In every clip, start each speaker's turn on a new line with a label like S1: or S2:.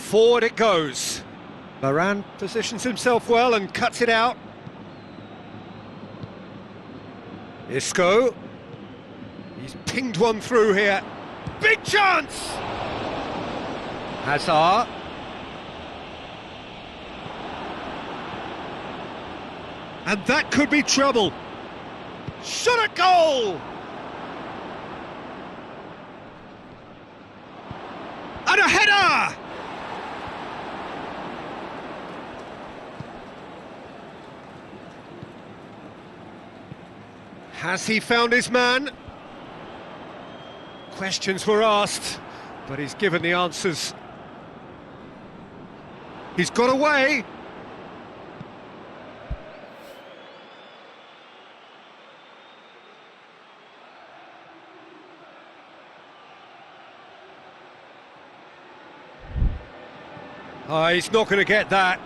S1: Forward it goes. Varane positions himself well and cuts it out. Isco. He's pinged one through here. Big chance! Hazard. And that could be trouble. Shot at goal! And a header! Has he found his man? Questions were asked, but he's given the answers. He's got away. Oh, he's not going to get that.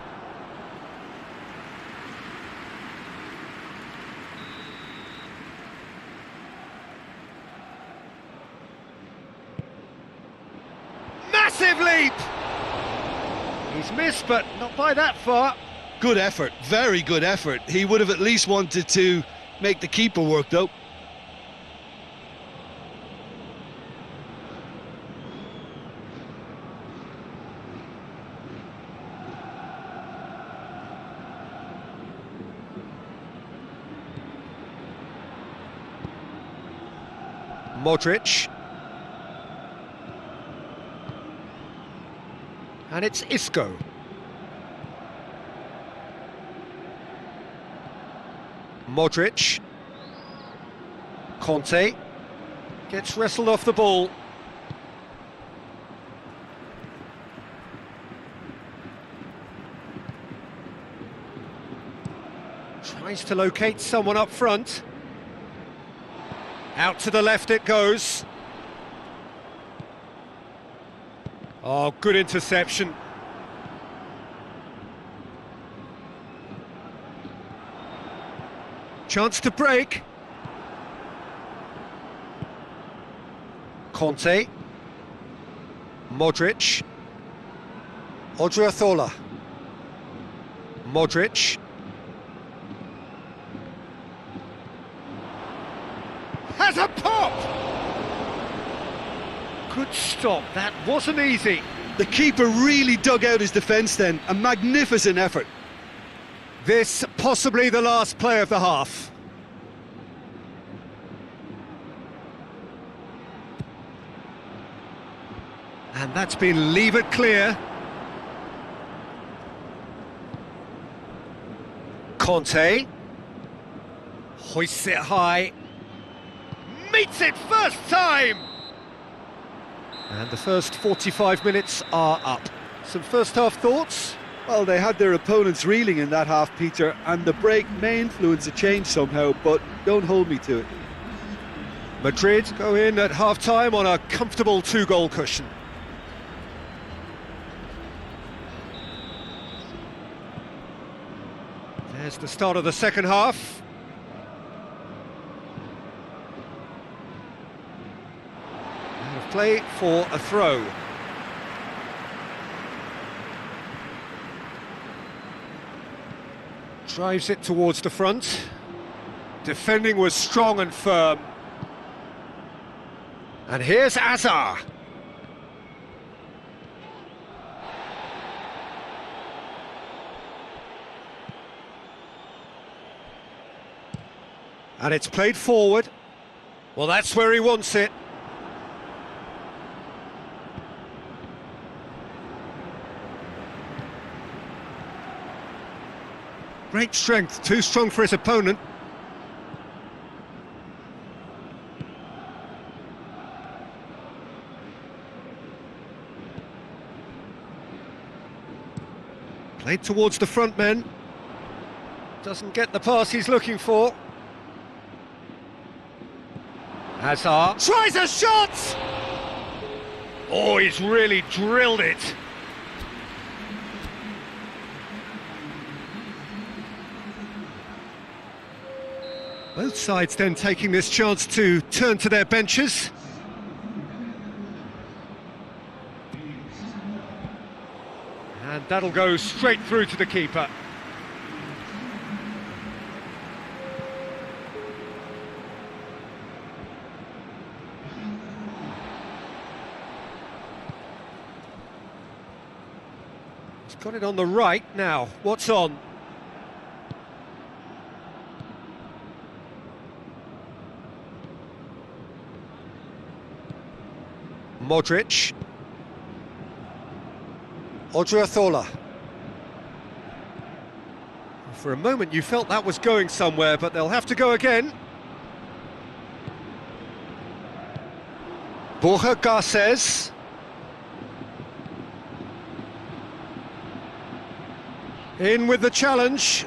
S1: Massive leap! He's missed, but not by that far.
S2: Good effort, very good effort. He would have at least wanted to make the keeper work, though.
S1: Modric. And it's Isco. Modric. Conte. Gets wrestled off the ball. Tries to locate someone up front. Out to the left it goes. Oh, good interception. Chance to break. Conte. Modric. Odriozola. Modric. Has a pop! Good stop, that wasn't easy.
S2: The keeper really dug out his defence then, a magnificent effort.
S1: This possibly the last play of the half. And that's been levered clear. Conte. Hoists it high. Meets it first time! And the first 45 minutes are up. Some first half thoughts?
S2: Well, they had their opponents reeling in that half, Peter, and the break may influence a change somehow, but don't hold me to it.
S1: Madrid go in at half-time on a comfortable 2-goal cushion. There's the start of the second half. Play for a throw. Drives it towards the front. Defending was strong and firm. And here's Hazard. And it's played forward. Well, that's where he wants it. Great strength, too strong for his opponent. Played towards the front men. Doesn't get the pass he's looking for. Hazard tries a shot! Oh, he's really drilled it. Both sides then taking this chance to turn to their benches. And that'll go straight through to the keeper. He's got it on the right now. What's on? Modric. Odriozola. For a moment you felt that was going somewhere, but they'll have to go again. Borja Garces. In with the challenge.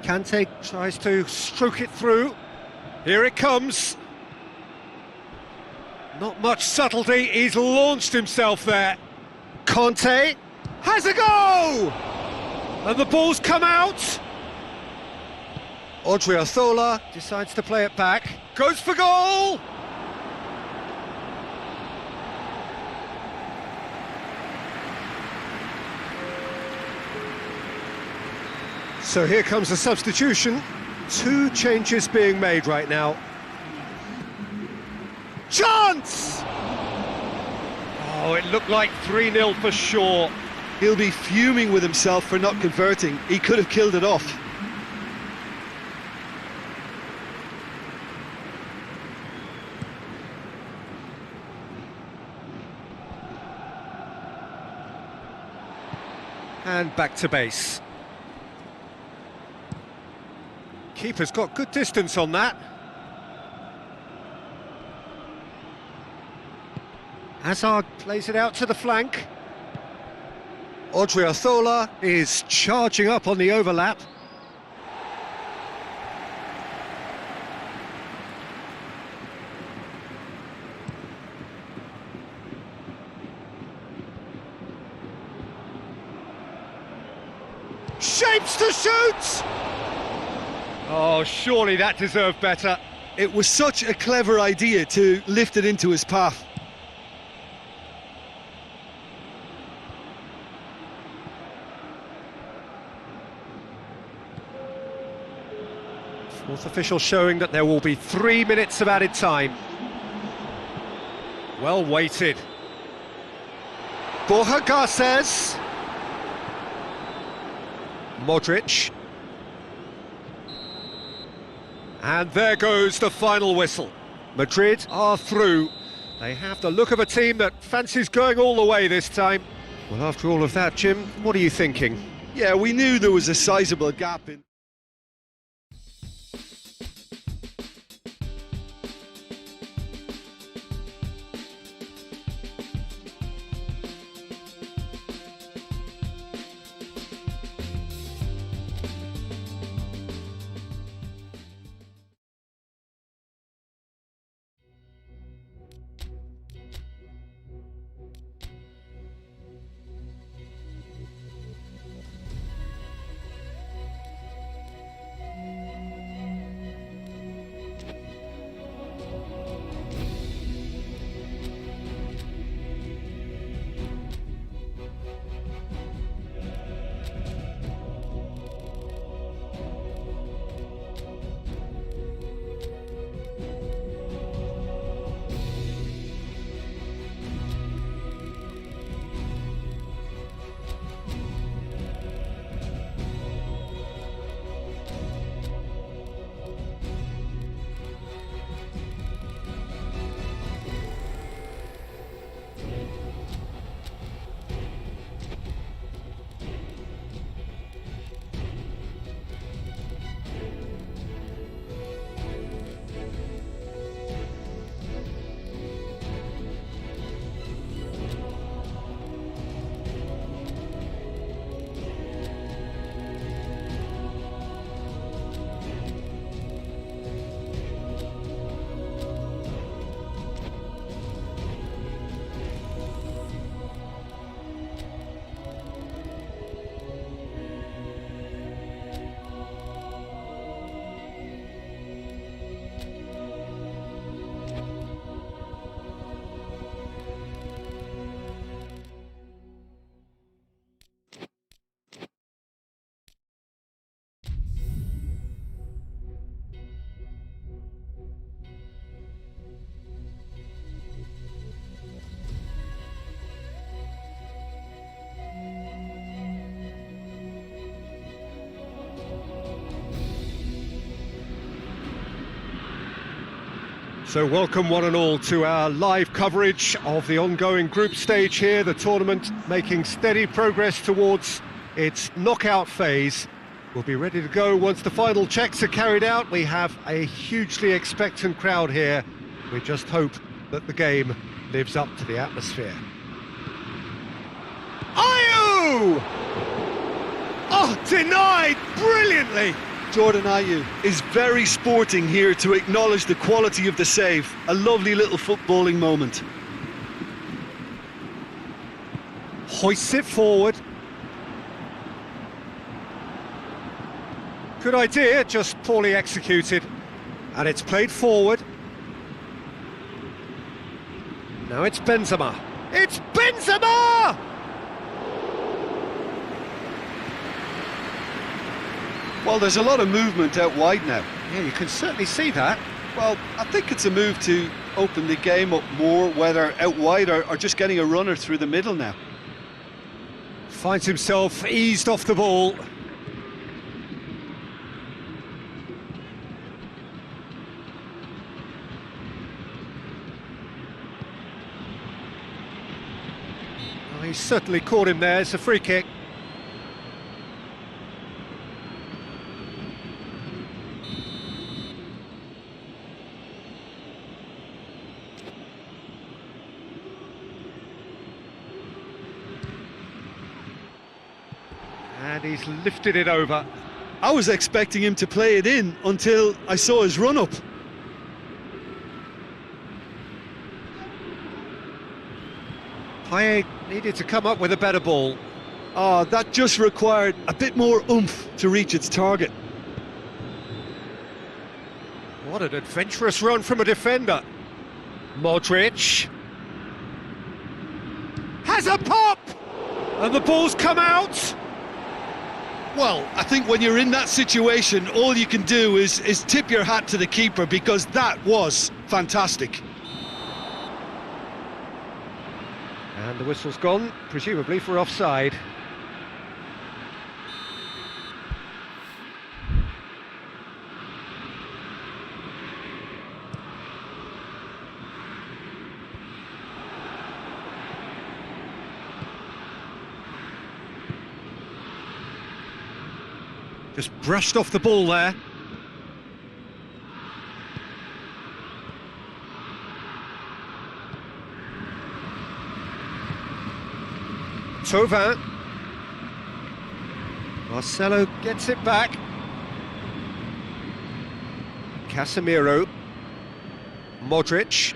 S1: Kante tries to stroke it through. Here it comes. Not much subtlety, he's launched himself there. Conte has a go! And the ball's come out. Odriozola decides to play it back. Goes for goal! So here comes the substitution. 2 changes being made right now. Chance! Oh, it looked like 3-0 for sure.
S2: He'll be fuming with himself for not converting. He could have killed it off.
S1: And back to base. Keeper's got good distance on that. Hazard plays it out to the flank. Odriozola is charging up on the overlap. Shapes to shoot! Oh, surely that deserved better.
S2: It was such a clever idea to lift it into his path.
S1: Fourth official showing that there will be 3 minutes of added time. Well weighted. Borja Garces. Modric. And there goes the final whistle. Madrid are through. They have the look of a team that fancies going all the way this time. Well, after all of that, Jim, what are you thinking?
S2: Yeah, we knew there was a sizable gap in...
S1: So welcome one and all to our live coverage of the ongoing group stage here, the tournament making steady progress towards its knockout phase. We'll be ready to go once the final checks are carried out. We have a hugely expectant crowd here. We just hope that the game lives up to the atmosphere. Ayew! Oh, denied brilliantly!
S2: Jordan Ayew is very sporting here to acknowledge the quality of the save. A lovely little footballing moment.
S1: Hoists it forward. Good idea, just poorly executed. And it's played forward. Now it's Benzema. It's Benzema!
S2: Well, there's a lot of movement out wide now.
S1: Yeah, you can certainly see that.
S2: Well, I think it's a move to open the game up more, whether out wide or just getting a runner through the middle now.
S1: Finds himself eased off the ball. Oh, he's certainly caught him there. It's a free kick. And he's lifted it over.
S2: I was expecting him to play it in until I saw his run-up.
S1: Payet needed to come up with a better ball.
S2: Oh, that just required a bit more oomph to reach its target.
S1: What an adventurous run from a defender. Modric has a pop! And the ball's come out!
S2: Well, I think when you're in that situation, all you can do is tip your hat to the keeper, because that was fantastic.
S1: And the whistle's gone, presumably for offside. Just brushed off the ball there. Tauvin. Marcelo gets it back. Casemiro. Modric.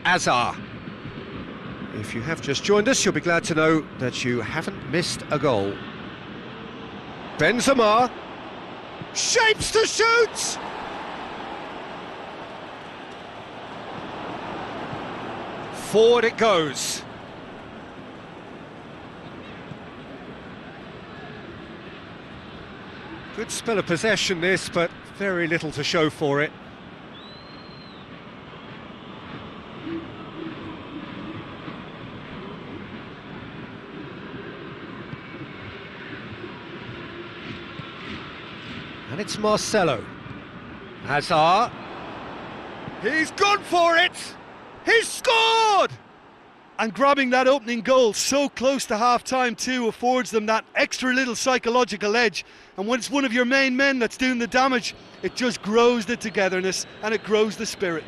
S1: Azar. If you have just joined us, you'll be glad to know that you haven't missed a goal. Benzema shapes to shoot! Forward it goes. Good spell of possession this, but very little to show for it. And it's Marcelo. Hazard. He's gone for it! He's scored!
S2: And grabbing that opening goal so close to half-time too affords them that extra little psychological edge. And when it's one of your main men that's doing the damage, it just grows the togetherness and it grows the spirit.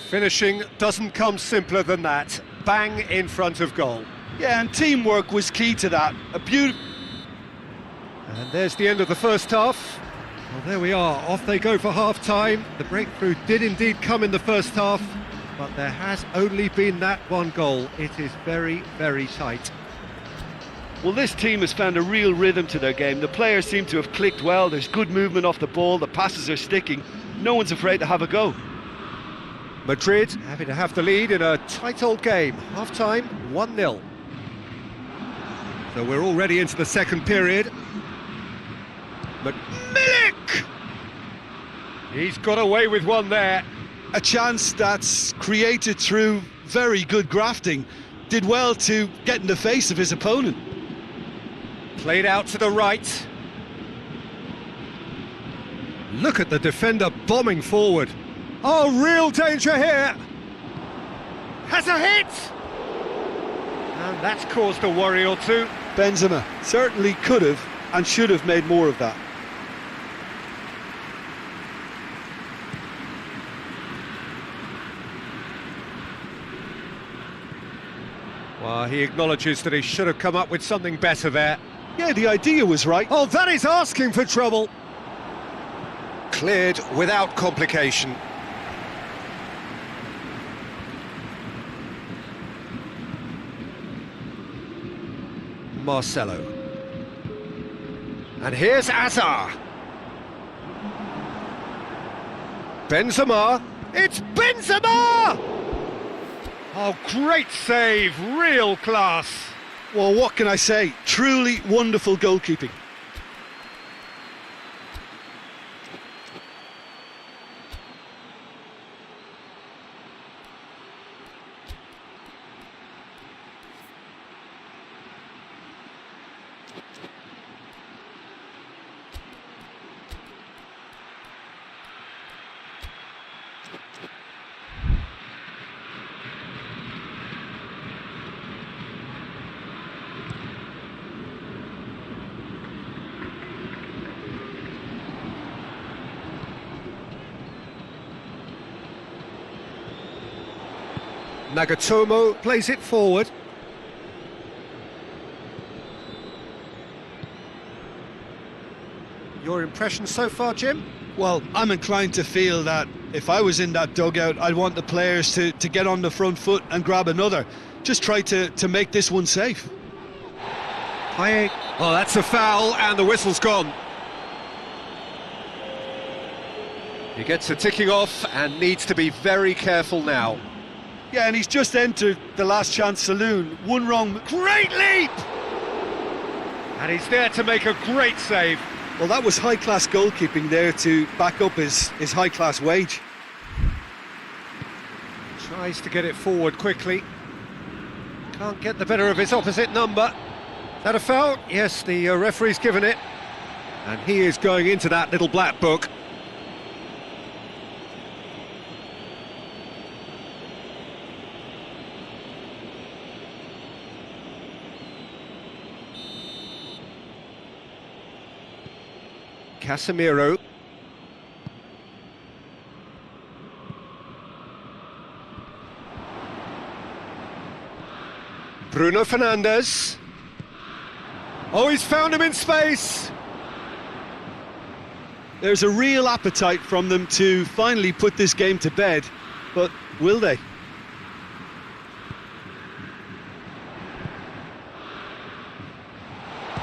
S1: Finishing doesn't come simpler than that. Bang in front of goal.
S2: Yeah, and teamwork was key to that. A beautiful...
S1: And there's the end of the first half. Well, there we are, off they go for half-time. The breakthrough did indeed come in the first half, but there has only been that one goal. It is very, very tight.
S2: Well, this team has found a real rhythm to their game. The players seem to have clicked well. There's good movement off the ball, the passes are sticking. No one's afraid to have a go.
S1: Madrid happy to have the lead in a tight old game. Half-time, 1-0. So we're already into the second period. Milik! He's got away with one there.
S2: A chance that's created through very good grafting. Did well to get in the face of his opponent.
S1: Played out to the right. Look at the defender bombing forward. Oh, real danger here. Has a hit! And that's caused a worry or two.
S2: Benzema certainly could have and should have made more of that.
S1: Well, he acknowledges that he should have come up with something better there.
S2: Yeah, the idea was right.
S1: Oh, that is asking for trouble. Cleared without complication. Marcelo. And here's Azar. Benzema. It's Benzema! Oh, great save, real class.
S2: Well, what can I say? Truly wonderful goalkeeping.
S1: Nagatomo plays it forward. Your impression so far, Jim?
S2: Well, I'm inclined to feel that if I was in that dugout, I'd want the players to get on the front foot and grab another. Just try to make this one safe.
S1: Oh, that's a foul, and the whistle's gone. He gets a ticking off and needs to be very careful now.
S2: Yeah, and he's just entered the last chance saloon. One wrong.
S1: Great leap! And he's there to make a great save.
S2: Well, that was high-class goalkeeping there to back up his high-class wage.
S1: Tries to get it forward quickly. Can't get the better of his opposite number. Is that a foul? Yes, the referee's given it. And he is going into that little black book. Casemiro. Bruno Fernandes. Oh, he's found him in space.
S2: There's a real appetite from them to finally put this game to bed, but will they?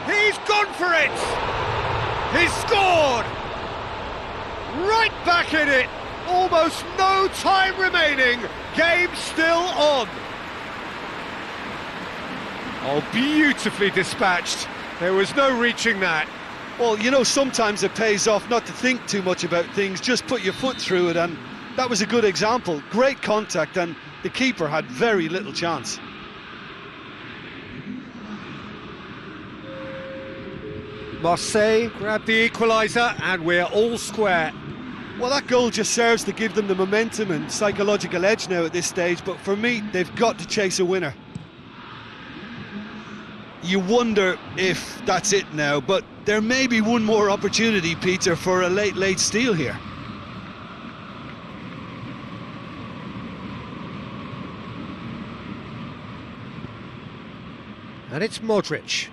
S1: He's gone for it! He's scored! Right back in it! Almost no time remaining. Game still on. Oh, beautifully dispatched. There was no reaching that.
S2: Well, you know, sometimes it pays off not to think too much about things, just put your foot through it, and that was a good example. Great contact, and the keeper had very little chance.
S1: Marseille grabbed the equaliser, and we're all square.
S2: Well, that goal just serves to give them the momentum and psychological edge now at this stage, but for me, they've got to chase a winner. You wonder if that's it now, but there may be one more opportunity, Peter, for a late steal here.
S1: And it's Modric.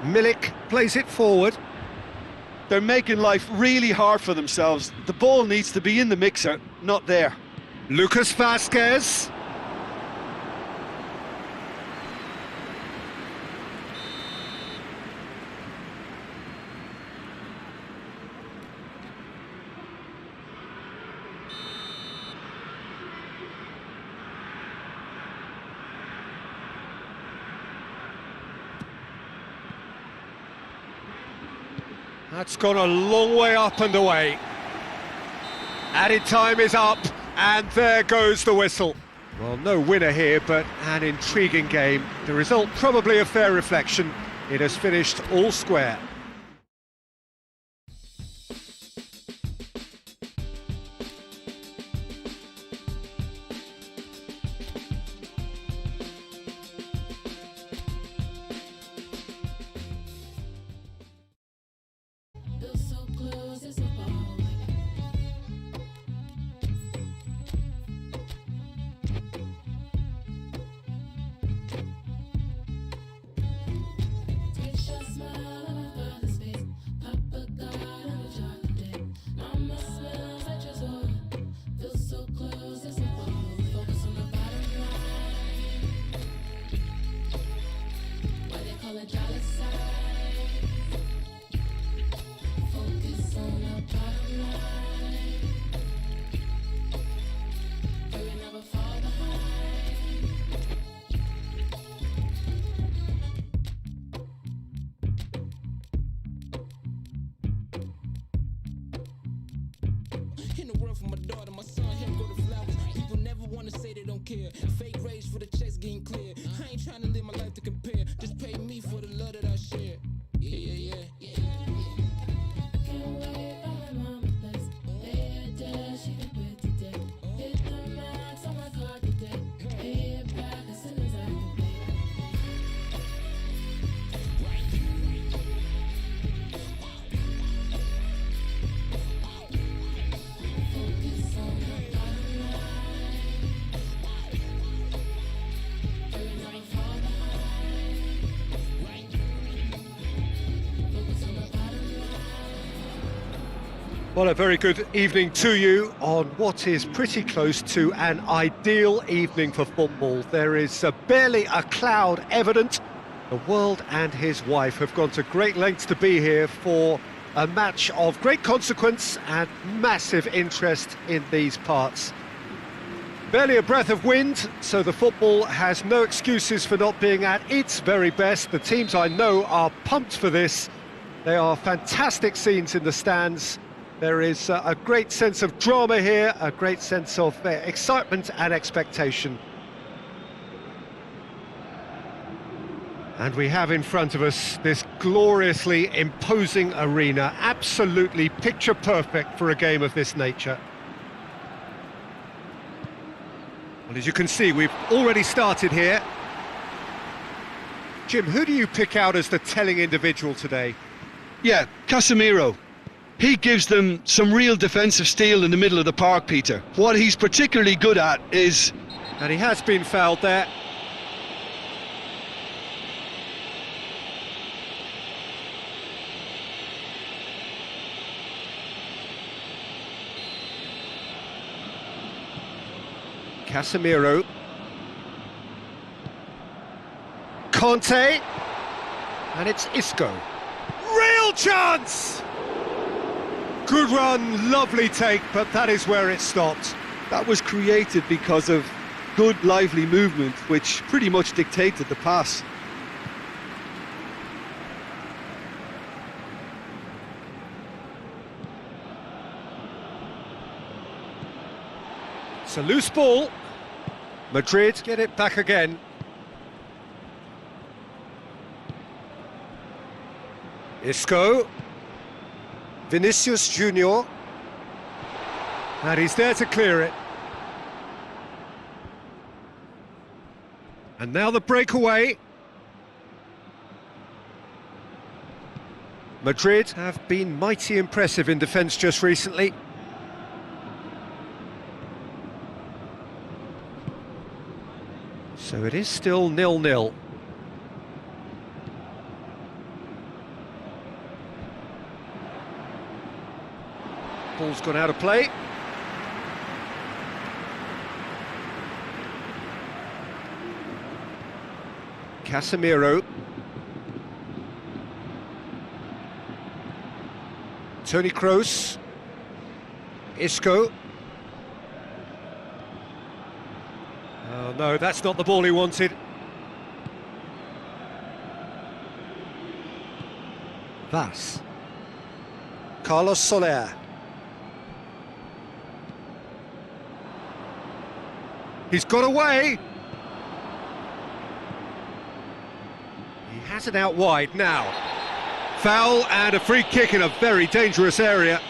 S1: Milik plays it forward.
S2: They're making life really hard for themselves. The ball needs to be in the mixer, not there.
S1: Lucas Vazquez. That's gone a long way up and away. Added time is up, and there goes the whistle. Well, no winner here, but an intriguing game. The result probably a fair reflection. It has finished all square.
S3: In the world for my daughter, my son, him go to flowers. People never wanna say they don't care. Fake rage for the checks getting clear. I ain't trying to live my life to compare. Just pay me for the love that I share. Yeah.
S4: Can't wait for my mama place. Pay her debt, she can quit today. Hit the max on my card today. Pay it back as soon as I can pay. Focus on the bottom line. Pray never fall behind. Focus on the bottom line.
S1: Well, a very good evening to you on what is pretty close to an ideal evening for football. There is barely a cloud evident. The world and his wife have gone to great lengths to be here for a match of great consequence and massive interest in these parts. Barely a breath of wind, so the football has no excuses for not being at its very best. The teams I know are pumped for this. They are fantastic scenes in the stands. There is a great sense of drama here, a great sense of excitement and expectation. And we have in front of us this gloriously imposing arena, absolutely picture perfect for a game of this nature. Well, as you can see, we've already started here. Jim, who do you pick out as the telling individual today?
S2: Yeah, Casemiro. He gives them some real defensive steel in the middle of the park, Peter. What he's particularly good at is...
S1: And he has been fouled there. Casemiro. Conte. And it's Isco. Real chance! Good run, lovely take, but that is where it stopped.
S2: That was created because of good, lively movement, which pretty much dictated the pass.
S1: It's a loose ball. Madrid get it back again. Isco. Vinicius Junior. And he's there to clear it. And now the breakaway. Madrid have been mighty impressive in defence just recently. So it is still 0-0. Ball's gone out of play. Casemiro. Toni Kroos. Isco. Oh no, that's not the ball he wanted. Vas. Carlos Soler. He's got away. He has it out wide now. Foul and a free kick in a very dangerous area.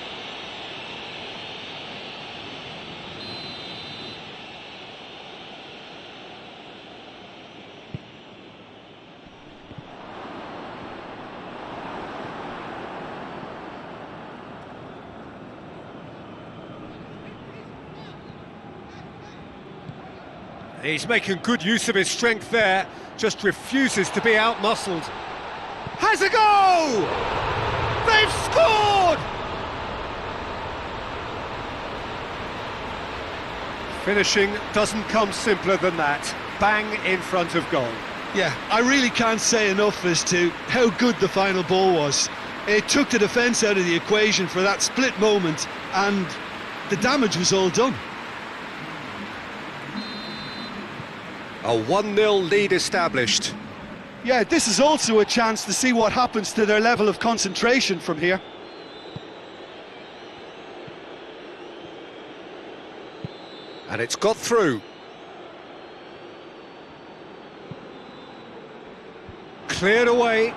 S1: He's making good use of his strength there, just refuses to be out-muscled. Has a goal! They've scored! Finishing doesn't come simpler than that. Bang in front of goal.
S2: Yeah, I really can't say enough as to how good the final ball was. It took the defence out of the equation for that split moment, and the damage was all done.
S1: A 1-0 lead established.
S2: Yeah, this is also a chance to see what happens to their level of concentration from here.
S1: And it's got through. Cleared away.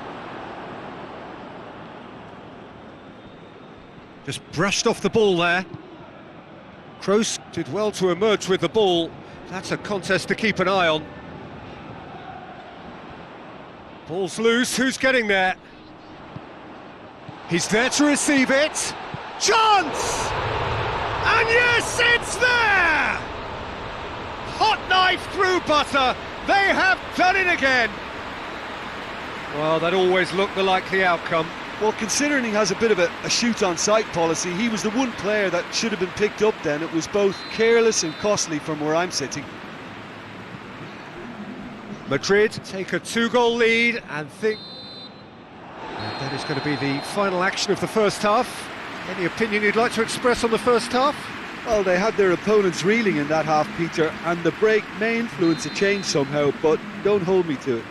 S1: Just brushed off the ball there. Kroos did well to emerge with the ball. That's a contest to keep an eye on. Ball's loose, who's getting there? He's there to receive it. Chance! And yes, it's there! Hot knife through butter. They have done it again. Well, that always looked the likely outcome.
S2: Well, considering he has a bit of a shoot-on-sight policy, he was the one player that should have been picked up then. It was both careless and costly from where I'm sitting.
S1: Madrid take a 2-goal lead and think... And that is going to be the final action of the first half. Any opinion you'd like to express on the first half?
S2: Well, they had their opponents reeling in that half, Peter, and the break may influence a change somehow, but don't hold me to it.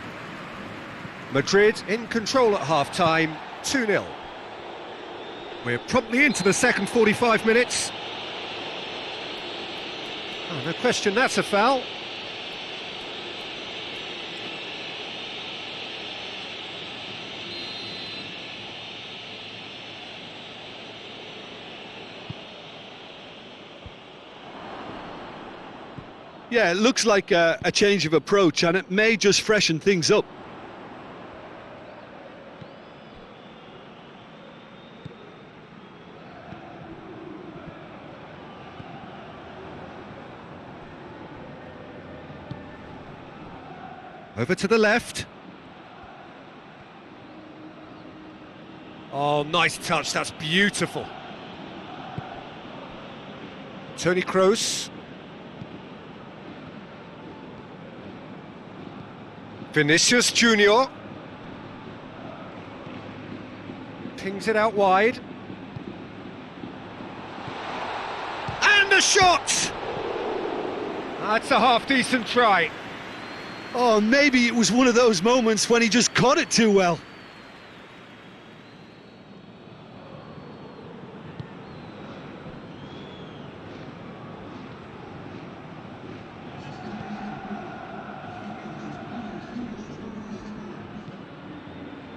S1: Madrid in control at half-time, 2-0. We're promptly into the second 45 minutes. Oh, no question, that's a foul.
S2: Yeah, it looks like a change of approach, and it may just freshen things up.
S1: Over to the left. Oh, nice touch, that's beautiful. Toni Kroos. Vinicius Junior. Pings it out wide. And a shot! That's a half-decent try.
S2: Oh, maybe it was one of those moments when he just caught it too well.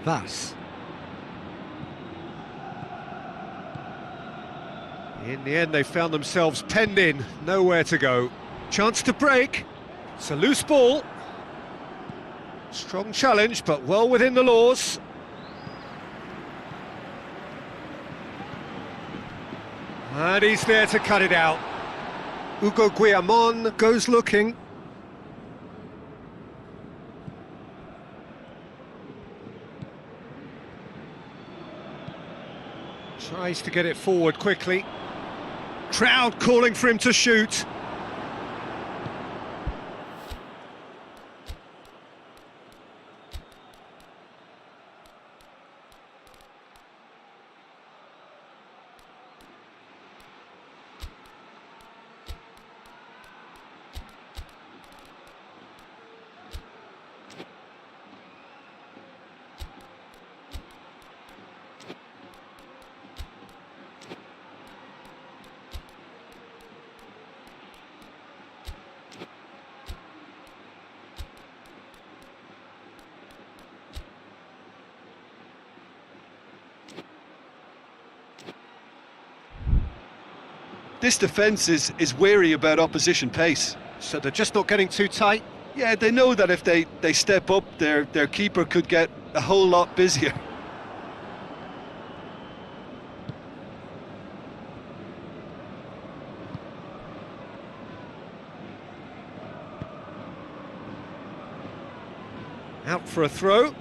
S1: Thus. In the end, they found themselves penned in, nowhere to go. Chance to break. It's a loose ball. Strong challenge, but well within the laws. And he's there to cut it out. Hugo Guillamon goes looking. Tries to get it forward quickly. Crowd calling for him to shoot.
S2: This defence is wary about opposition pace.
S1: So they're just not getting too tight.
S2: Yeah, they know that if they step up, their keeper could get a whole lot busier.
S1: Out for a throw.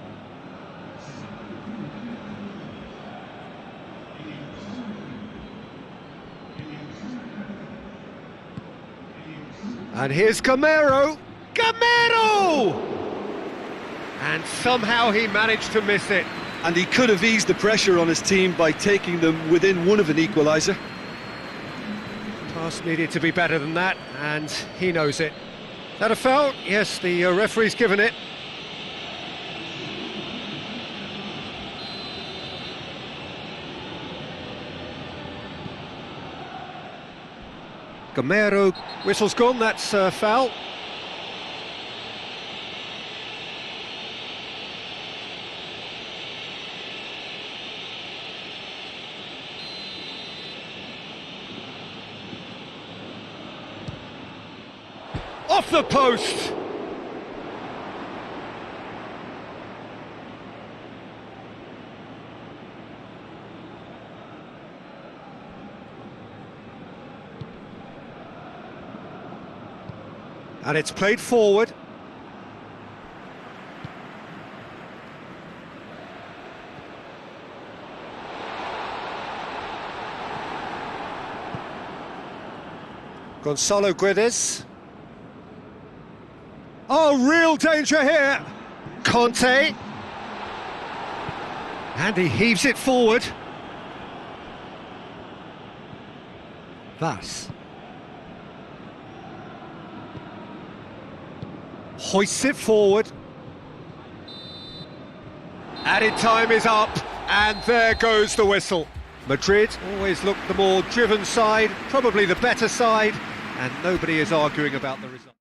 S1: And here's Gamero! Gamero! And somehow he managed to miss it.
S2: And he could have eased the pressure on his team by taking them within one of an equaliser.
S1: Pass needed to be better than that, and he knows it. Is that a foul? Yes, the referee's given it. Gamero, whistle's gone, that's foul. Off the post! And it's played forward. Gonzalo Guedes. Oh, real danger here. Conte. And he heaves it forward. Thus. Hoists it forward. Added time is up, and there goes the whistle. Madrid always looked the more driven side, probably the better side, and nobody is arguing about the result.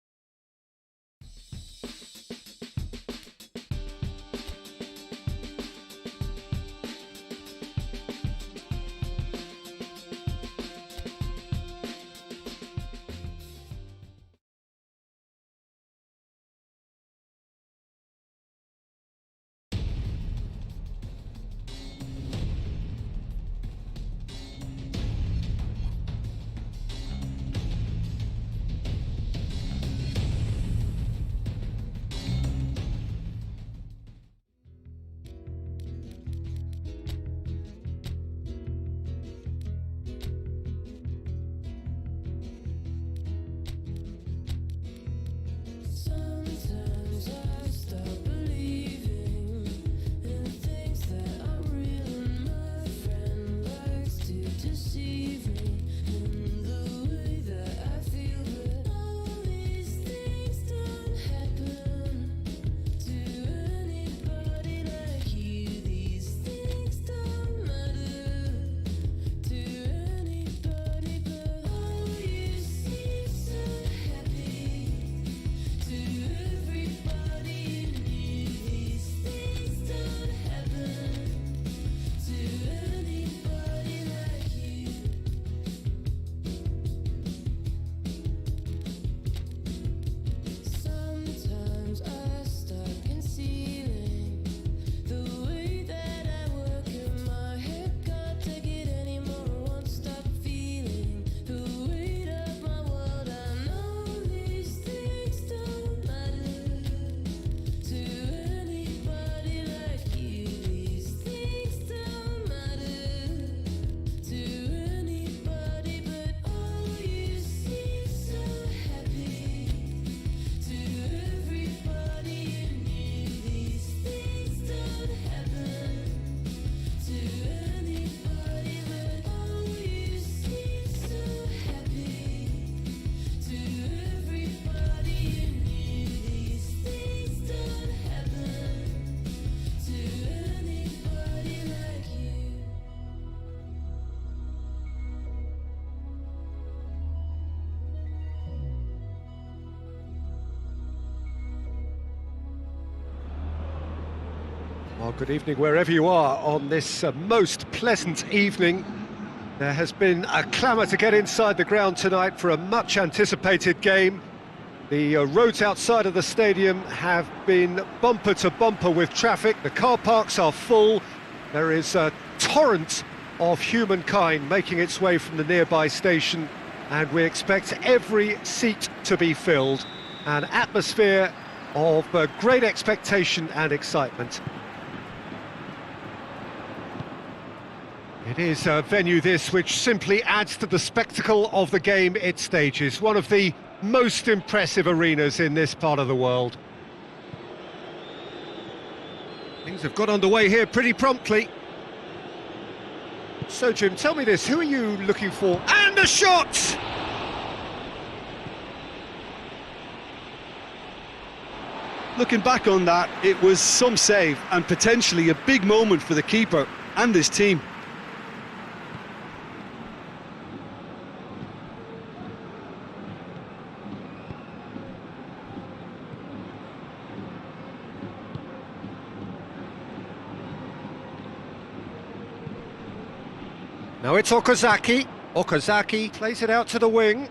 S4: Sometimes I stop believing in things that are real, and my friend likes to deceive me in the way that I feel. But all these things don't happen to anybody like you. These things don't matter to anybody, but oh, you seem so happy. To everybody you knew, these things don't happen to anybody like you. Sometimes I start concealing the way that I work in my head. Can't take it anymore, won't stop feeling the weight of my world. I know these things don't matter to anybody like you. These things don't matter to anybody, but oh, you seem so happy. To everybody you knew, these things don't happen to anybody, but oh, you seem so happy. To everybody you knew, these things don't happen to anybody like you.
S1: Well, good evening wherever you are on this most pleasant evening. There has been a clamour to get inside the ground tonight for a much-anticipated game. The roads outside of the stadium have been bumper to bumper with traffic. The car parks are full. There is a torrent of humankind making its way from the nearby station, and we expect every seat to be filled. An atmosphere of great expectation and excitement. It is a venue this which simply adds to the spectacle of the game it stages. One of the most impressive arenas in this part of the world. Things have got underway here pretty promptly. So Jim, tell me this, who are you looking for? And a shot!
S2: Looking back on that, it was some save and potentially a big moment for the keeper and his team.
S1: Now it's Okazaki. Okazaki plays it out to the wing.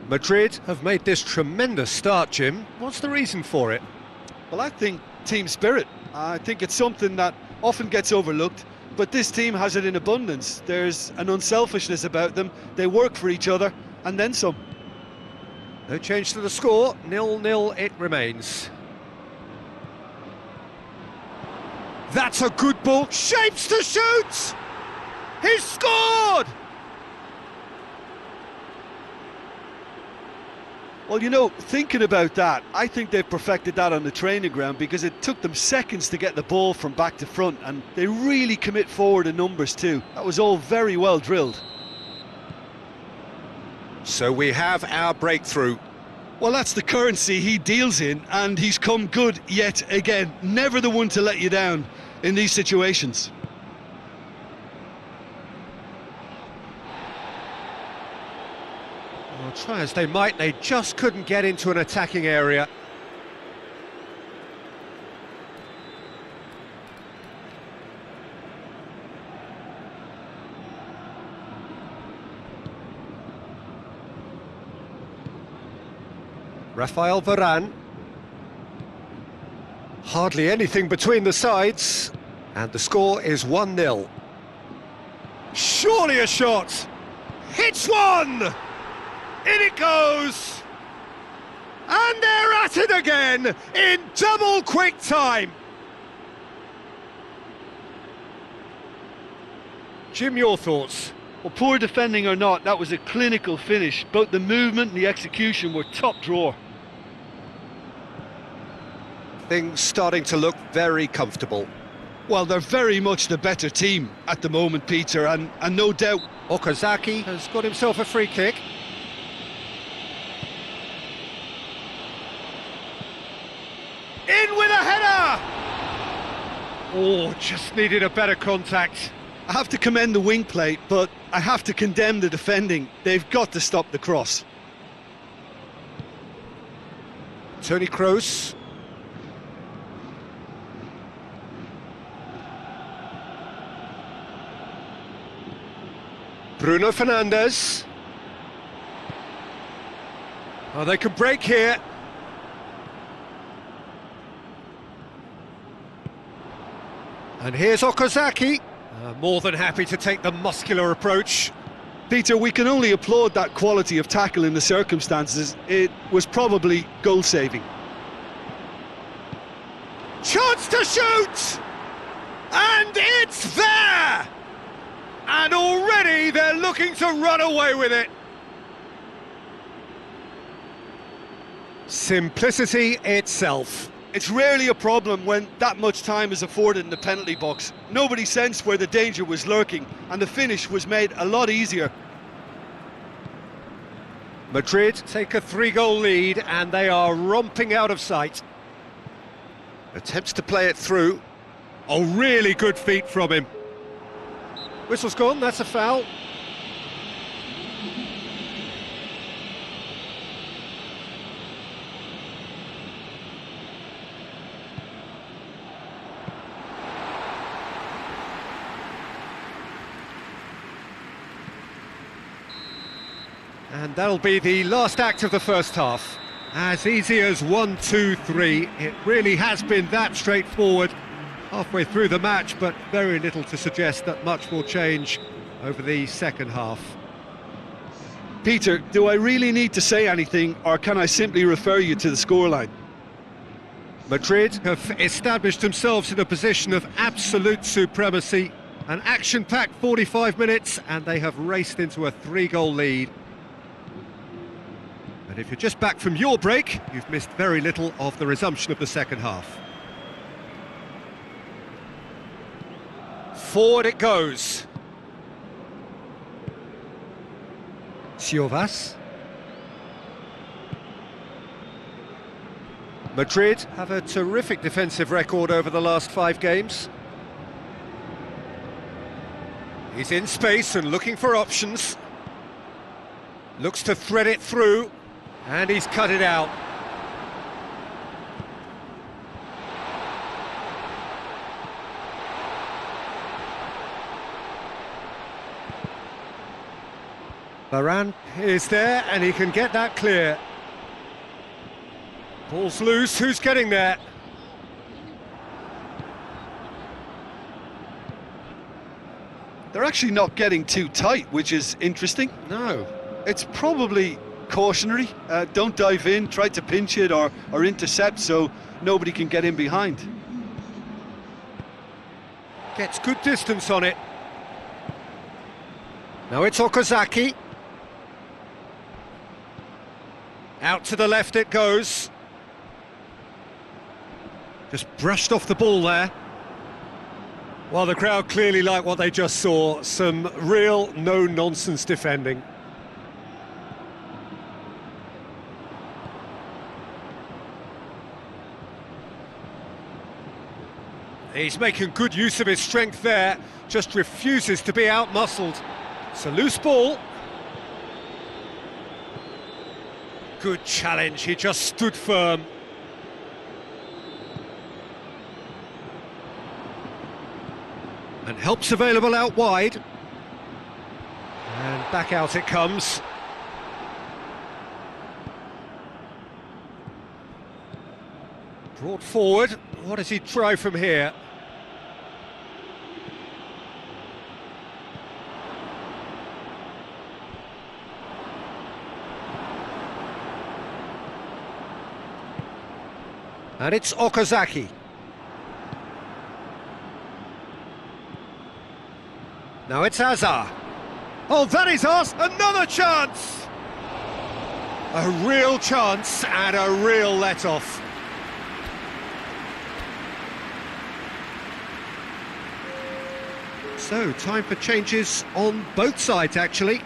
S1: Madrid have made this tremendous start, Jim. What's the reason for it?
S2: Well, I think team spirit. I think it's something that often gets overlooked, but this team has it in abundance. There's an unselfishness about them. They work for each other, and then some.
S1: No change to the score. 0-0 it remains. That's a good ball. Shapes to shoot! He's scored!
S2: Well, you know, thinking about that, I think they've perfected that on the training ground because it took them seconds to get the ball from back to front, and they really commit forward in numbers too. That was all very well drilled.
S1: So we have our breakthrough.
S2: Well, that's the currency he deals in, and he's come good yet again. Never the one to let you down in these situations.
S1: Well, try as they might, they just couldn't get into an attacking area. Rafael Varane. Hardly anything between the sides, and the score is 1-0. Surely a shot! Hits one! In it goes! And they're at it again in double quick time! Jim, your thoughts?
S2: Well, poor defending or not, that was a clinical finish. Both the movement and the execution were top drawer.
S1: Things starting to look very comfortable.
S2: Well, they're very much the better team at the moment, Peter, and no doubt.
S1: Okazaki has got himself a free kick. In with a header! Oh, just needed a better contact.
S2: I have to commend the wing play, but I have to condemn the defending. They've got to stop the cross.
S1: Toni Kroos. Bruno Fernandes. Oh, they can break here. And here's Okazaki. More than happy to take the muscular approach.
S2: Peter, we can only applaud that quality of tackle in the circumstances. It was probably goal-saving.
S1: Chance to shoot! And it's there! And already they're looking to run away with it. Simplicity itself.
S2: It's rarely a problem when that much time is afforded in the penalty box. Nobody sensed where the danger was lurking, and the finish was made a lot easier.
S1: Madrid take a 3-goal lead, and they are romping out of sight. Attempts to play it through. Oh, really good feet from him. Whistle's gone, that's a foul. And that'll be the last act of the first half. As easy as 1, 2, 3. It really has been that straightforward halfway through the match, but very little to suggest that much will change over the second half.
S2: Peter, do I really need to say anything, or can I simply refer you to the scoreline?
S1: Madrid have established themselves in a position of absolute supremacy. An action-packed 45 minutes, and they have raced into a 3-goal lead. And if you're just back from your break, you've missed very little of the resumption of the second half. Forward it goes. Siovas. Madrid have a terrific defensive record over the last 5 games. He's in space and looking for options. Looks to thread it through, and he's cut it out. Varane is there, and he can get that clear. Ball's loose, who's getting there?
S2: They're actually not getting too tight, which is interesting.
S1: No.
S2: It's probably cautionary. Don't dive in, try to pinch it or intercept so nobody can get in behind.
S1: Gets good distance on it. Now it's Okazaki. Out to the left it goes. Just brushed off the ball there. Well, the crowd clearly like what they just saw. Some real no-nonsense defending. He's making good use of his strength there. Just refuses to be out-muscled. It's a loose ball. Good challenge, he just stood firm. And help's available out wide. And back out it comes. Brought forward. What does he try from here? And it's Okazaki. Now it's Hazard. Oh, that is us! Another chance! A real chance and a real let-off. So, time for changes on both sides, actually.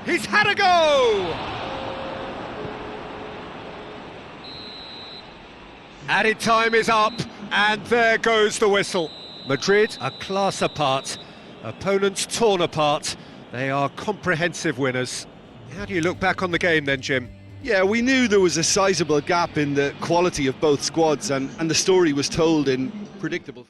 S1: He's had a go! Added time is up, and there goes the whistle. Madrid a class apart. Opponents torn apart. They are comprehensive winners. How do you look back on the game then, Jim?
S2: Yeah, we knew there was a sizable gap in the quality of both squads, and the story was told in predictable.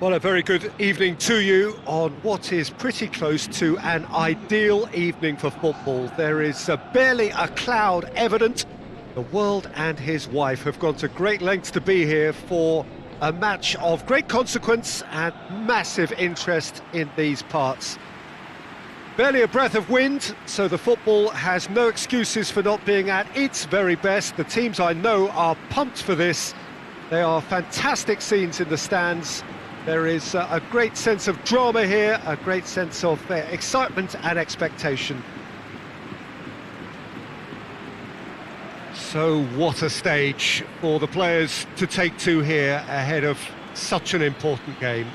S1: Well, a very good evening to you on what is pretty close to an ideal evening for football. There is barely a cloud evident. The world and his wife have gone to great lengths to be here for a match of great consequence and massive interest in these parts. Barely a breath of wind, so the football has no excuses for not being at its very best. The teams I know are pumped for this. They are fantastic scenes in the stands. There is a great sense of drama here, a great sense of excitement and expectation. So what a stage for the players to take to here ahead of such an important game.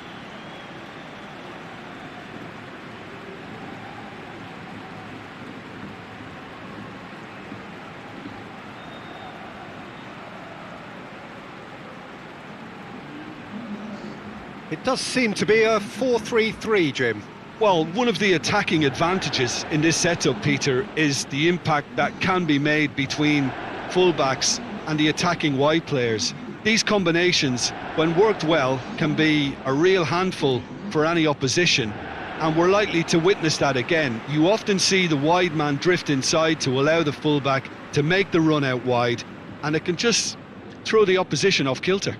S1: It does seem to be a 4-3-3, Jim.
S2: Well, one of the attacking advantages in this setup, Peter, is the impact that can be made between fullbacks and the attacking wide players. These combinations, when worked well, can be a real handful for any opposition, and we're likely to witness that again. You often see the wide man drift inside to allow the fullback to make the run out wide, and it can just throw the opposition off kilter.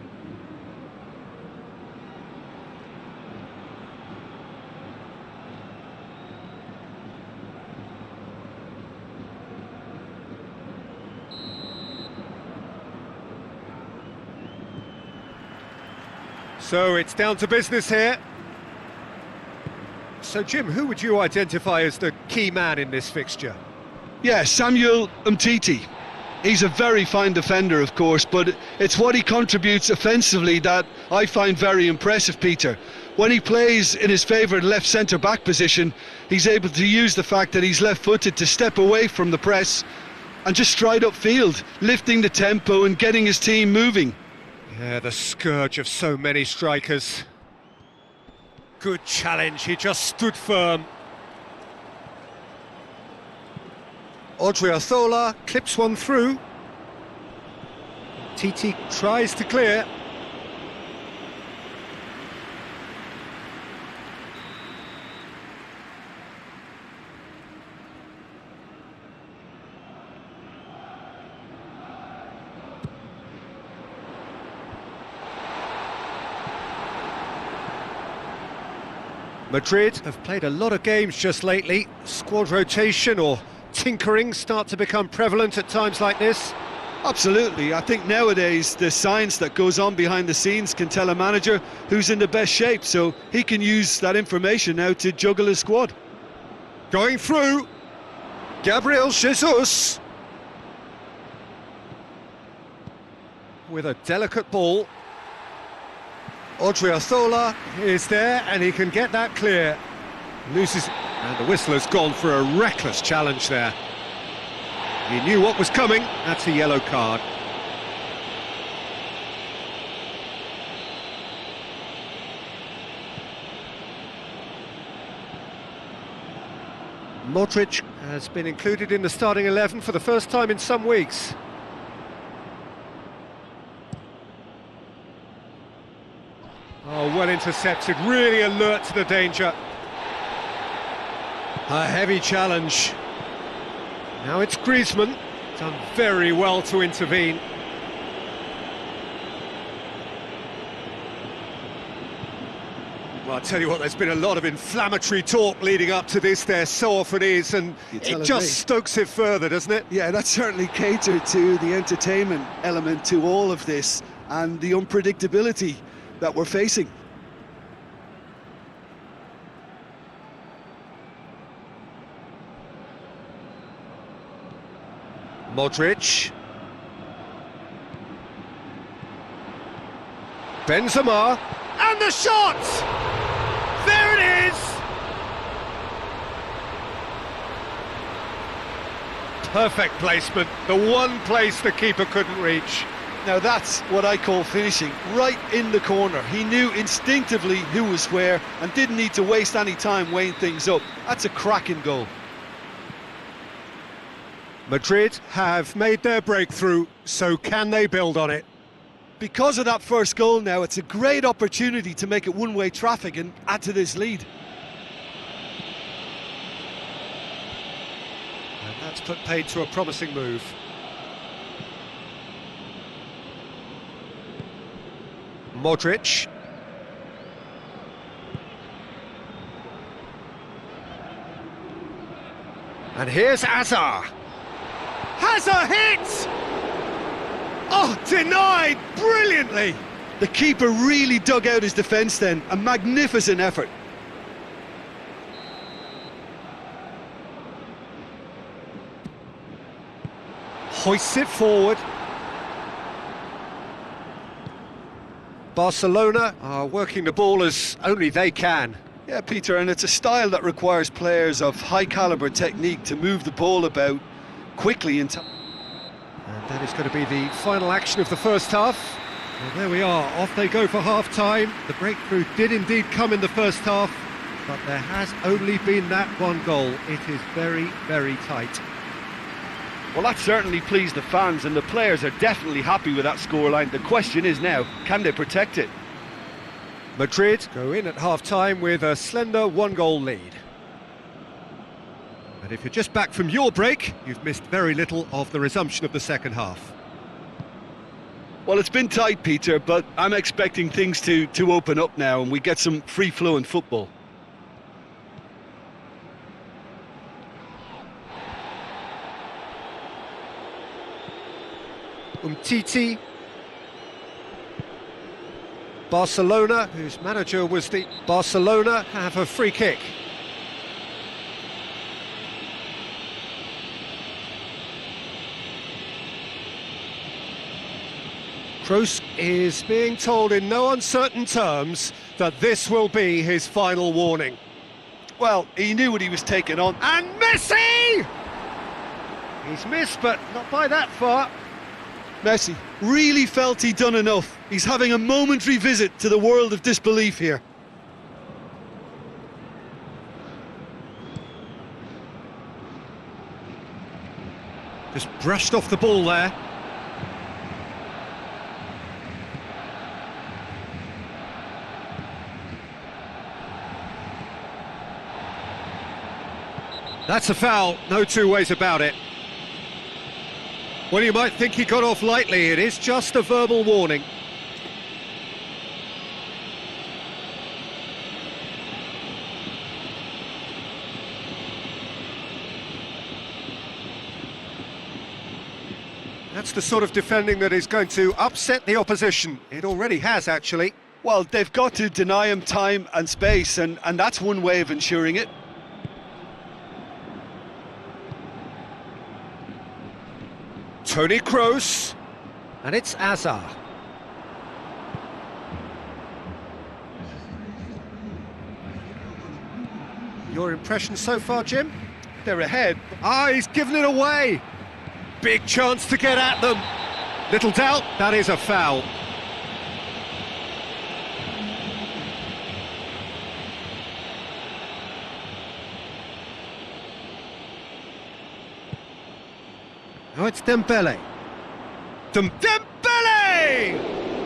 S1: So it's down to business here. So Jim, who would you identify as the key man in this fixture?
S2: Yeah, Samuel Umtiti. He's a very fine defender, of course, but it's what he contributes offensively that I find very impressive, Peter. When he plays in his favourite left centre-back position, he's able to use the fact that he's left-footed to step away from the press and just stride upfield, lifting the tempo and getting his team moving.
S1: Yeah, the scourge of so many strikers. Good challenge, he just stood firm. Odriozola clips one through. Titi tries to clear. Madrid have played a lot of games just lately. Squad rotation or tinkering start to become prevalent at times like this.
S2: Absolutely. I think nowadays the science that goes on behind the scenes can tell a manager who's in the best shape, so he can use that information now to juggle his squad.
S1: Going through, Gabriel Jesus with a delicate ball. Odriozola is there and he can get that clear. Loses, and the whistle has gone for a reckless challenge there. He knew what was coming, that's a yellow card. Modric has been included in the starting 11 for the first time in some weeks. Oh, well intercepted, really alert to the danger. A heavy challenge. Now it's Griezmann, done very well to intervene. Well, I'll tell you what, there's been a lot of inflammatory talk leading up to this, there so often is, and it just stokes it further, doesn't it?
S2: Yeah, that certainly catered to the entertainment element to all of this and the unpredictability that we're facing.
S1: Modric. Benzema. And the shot! There it is! Perfect placement, the one place the keeper couldn't reach.
S2: Now that's what I call finishing, right in the corner. He knew instinctively who was where and didn't need to waste any time weighing things up. That's a cracking goal.
S1: Madrid have made their breakthrough, so can they build on it?
S2: Because of that first goal now, it's a great opportunity to make it one-way traffic and add to this lead.
S1: And that's put paid to a promising move. Modric. And here's Azar. Hazard hits! Oh, denied brilliantly!
S2: The keeper really dug out his defence then. A magnificent effort.
S1: Hoists it forward. Barcelona are working the ball as only they can.
S2: Yeah, Peter, and it's a style that requires players of high-caliber technique to move the ball about quickly and
S1: that is going to be the final action of the first half. Well, there we are, off they go for half-time. The breakthrough did indeed come in the first half, but there has only been that one goal. It is very, very tight.
S2: Well, that certainly pleased the fans, and the players are definitely happy with that scoreline. The question is now, can they protect it?
S1: Madrid go in at half-time with a slender one-goal lead. And if you're just back from your break, you've missed very little of the resumption of the second half.
S2: Well, it's been tight, Peter, but I'm expecting things to open up now and we get some free-flowing football.
S1: Umtiti. Barcelona, whose manager was the Barcelona, have a free kick. Kroos is being told in no uncertain terms that this will be his final warning.
S2: Well, he knew what he was taking on.
S1: And Messi! He's missed, but not by that far.
S2: Messi really felt he'd done enough. He's having a momentary visit to the world of disbelief here.
S1: Just brushed off the ball there. That's a foul, no two ways about it. Well, you might think he got off lightly, it is just a verbal warning. That's the sort of defending that is going to upset the opposition. It already has, actually.
S2: Well, they've got to deny him time and space, and that's one way of ensuring it.
S1: Toni Kroos, and it's Azar. Your impression so far, Jim?
S2: They're ahead.
S1: Ah, he's given it away. Big chance to get at them. Little doubt, that is a foul. Oh, it's Dembele. Dembele!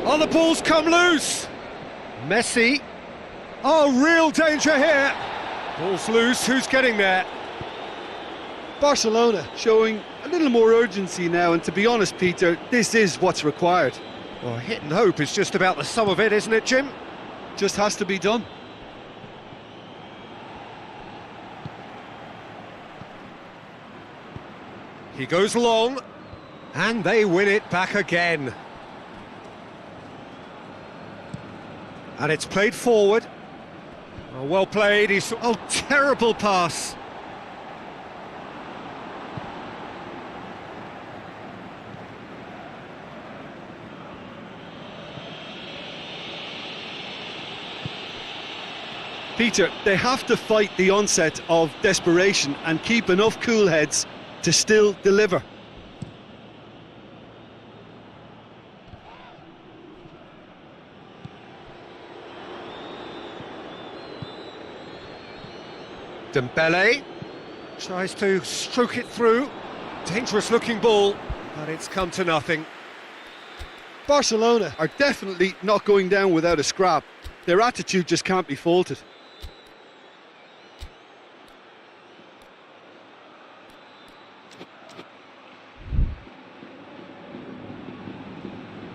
S1: Oh, the ball's come loose. Messi. Oh, real danger here. Ball's loose, who's getting there?
S2: Barcelona showing a little more urgency now, and to be honest, Peter, this is what's required.
S1: Well, hit and hope is just about the sum of it, isn't it, Jim?
S2: Just has to be done.
S1: He goes long, and they win it back again. And it's played forward. Oh, well played, oh, terrible pass.
S2: Peter, they have to fight the onset of desperation and keep enough cool heads to still deliver.
S1: Dembele tries to stroke it through. Dangerous looking ball, but it's come to nothing.
S2: Barcelona are definitely not going down without a scrap. Their attitude just can't be faulted.